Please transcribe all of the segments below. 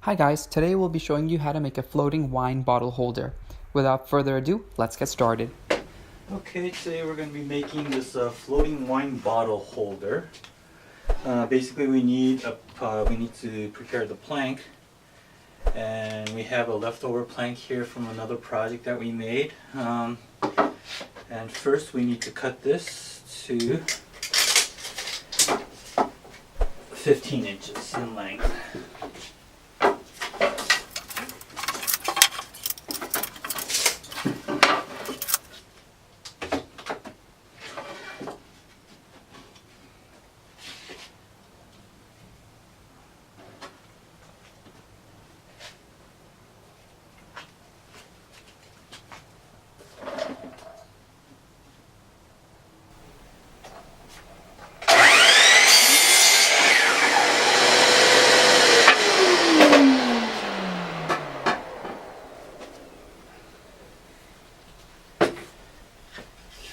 Hi guys, today we'll be showing you how to make a floating wine bottle holder. Without further ado, let's get started. Okay, today we're going to be making this floating wine bottle holder. Basically we need to prepare the plank, and we have a leftover plank here from another project that we made. And first we need to cut this to 15 inches in length.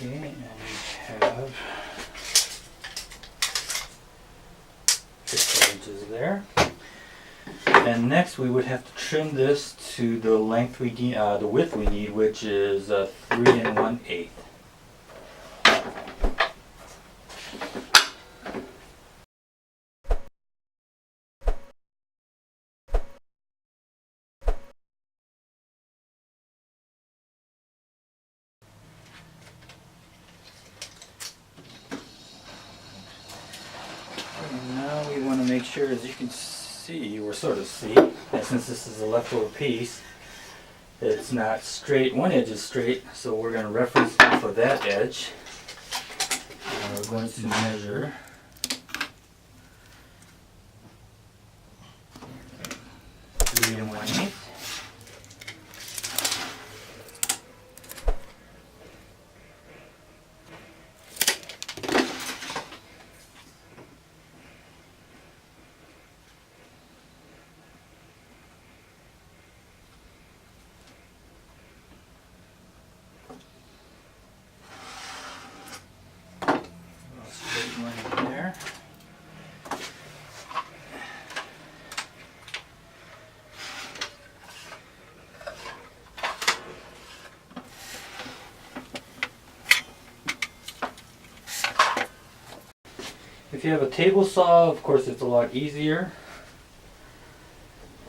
Okay, and we have 15 inches there. And next we would have to trim this to the length we need, the width we need, which is 3 1/8. And now we want to make sure, as you can see, or sort of see, that since this is a leftover piece, it's not straight. One edge is straight, so we're going to reference off of that edge. And we're going to measure 3 1/8. Straight line there. If you have a table saw, of course it's a lot easier.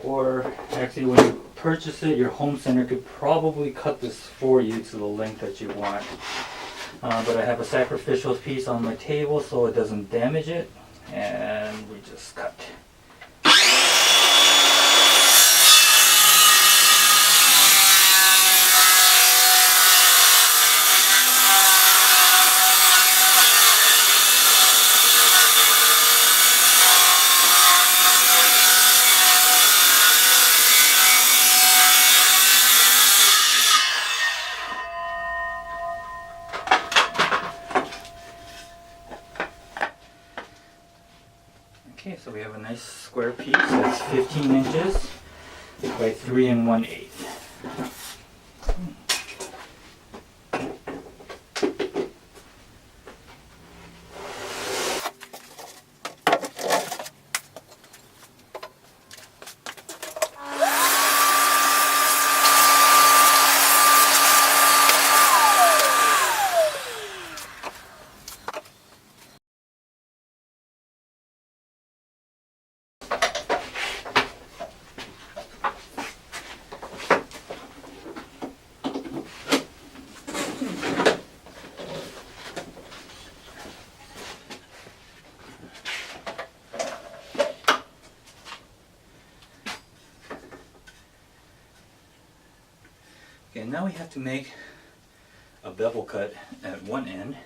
Or actually, when you purchase it, your home center could probably cut this for you to the length that you want. But I have a sacrificial piece on my table so it doesn't damage it, and we just cut. Okay, so we have a nice square piece that's 15 inches by 3 1/8. Okay, now we have to make a bevel cut at one end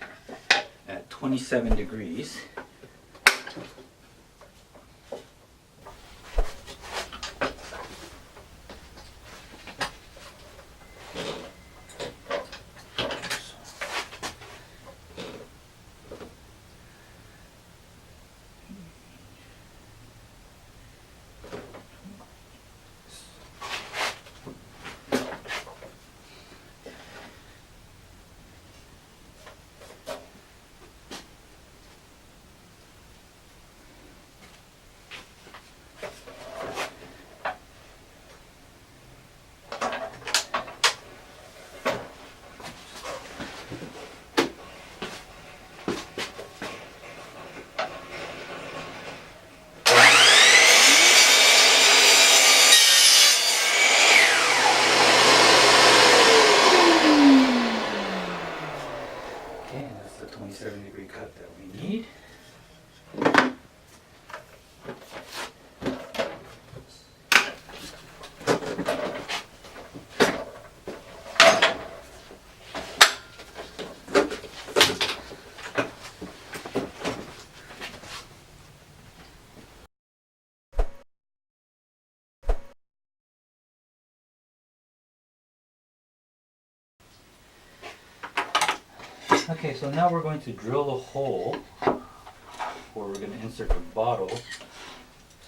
at 27 degrees. Okay, so now we're going to drill a hole where we're going to insert the bottle.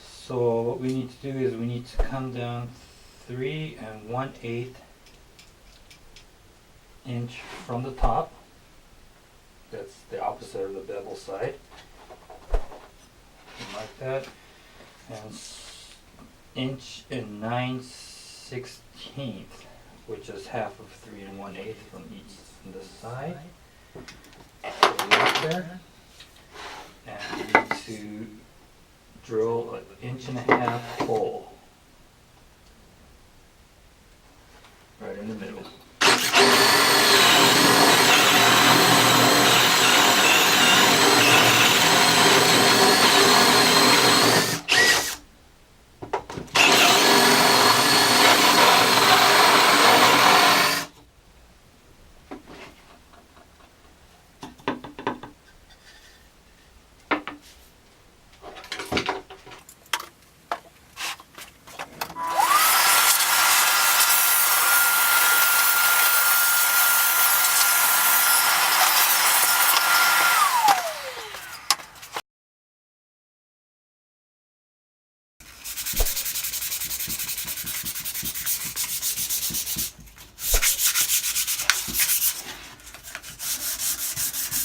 So what we need to do is we need to come down 3 1/8 inch from the top. That's the opposite of the bevel side. Like that. And inch and 9/16, which is half of 3 1/8 from each on this side. So right there. And we need to drill an 1.5 inch hole right in the middle.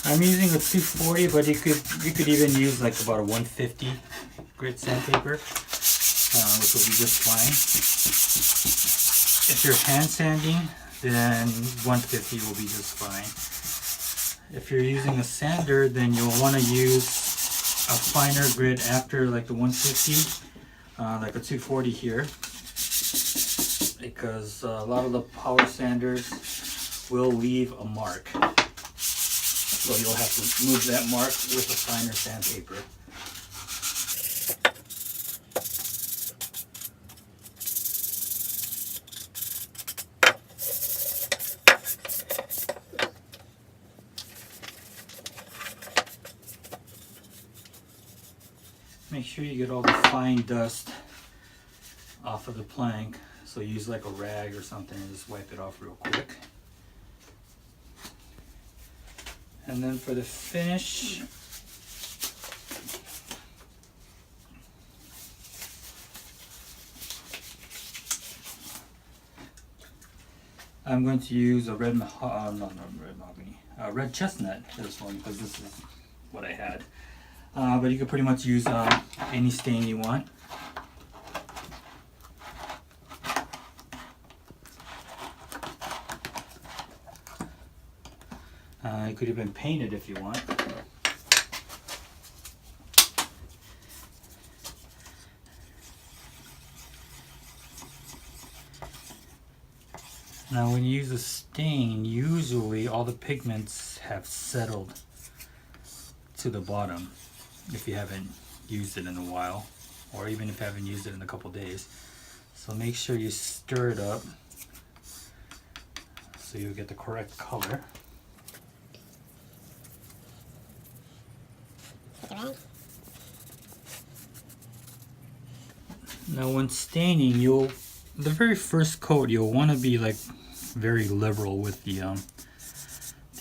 I'm using a 240, but you could even use like about a 150 grit sandpaper, which will be just fine. If you're hand sanding, then 150 will be just fine. If you're using a sander, then you'll want to use a finer grit after like the 150, like a 240 here, because a lot of the power sanders will leave a mark. So you'll have to move that mark with a finer sandpaper. Make sure you get all the fine dust off of the plank. So use like a rag or something and just wipe it off real quick. And then for the finish, I'm going to use a red chestnut, this one, because this is what I had. But you can pretty much use any stain you want. You could even paint it if you want. Now when you use a stain, usually all the pigments have settled to the bottom if you haven't used it in a while, or even if you haven't used it in a couple days. So make sure you stir it up so you'll get the correct color. Now when staining, the very first coat, you'll want to be like very liberal with the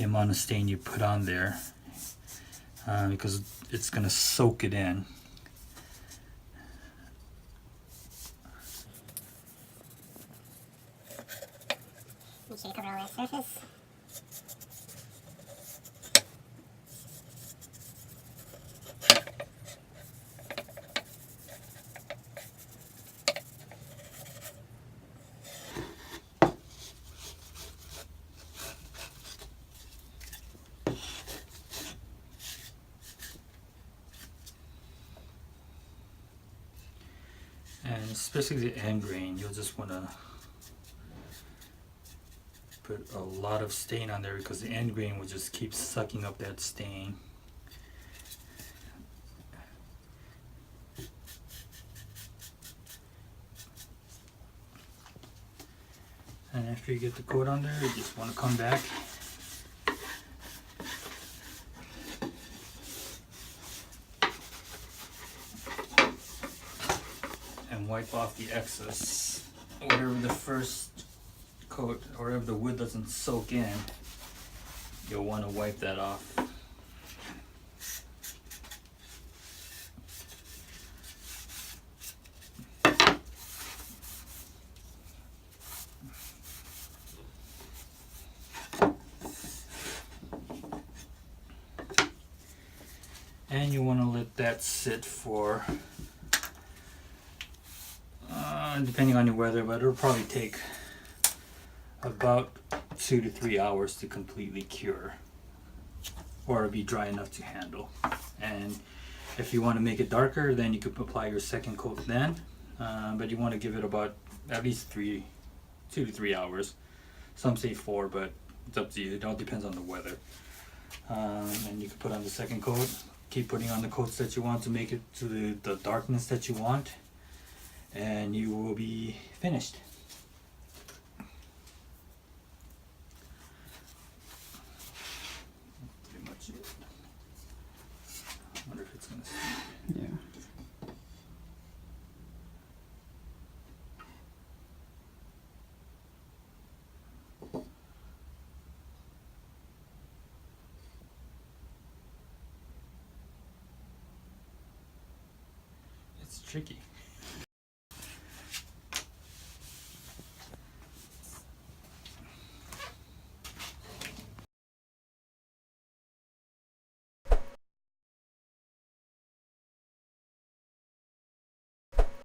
amount of stain you put on there, because it's going to soak it in. Make sure you cover all that surface. And especially the end grain, you'll just want to put a lot of stain on there, because the end grain will just keep sucking up that stain. And after you get the coat on there, you just want to come back and wipe off the excess, whatever the first coat, or whatever the wood doesn't soak in, you'll want to wipe that off. And you want to let that sit for, depending on your weather, but it'll probably take about 2 to 3 hours to completely cure, or be dry enough to handle. And if you want to make it darker, then you could apply your second coat then, but you want to give it about at least 2 to 3 hours. Some say 4, but it's up to you. It all depends on the weather. And you can put on the second coat. Keep putting on the coats that you want to make it to the darkness that you want, and you will be finished. Pretty much it. I wonder if it's gonna stick. Yeah. It's tricky.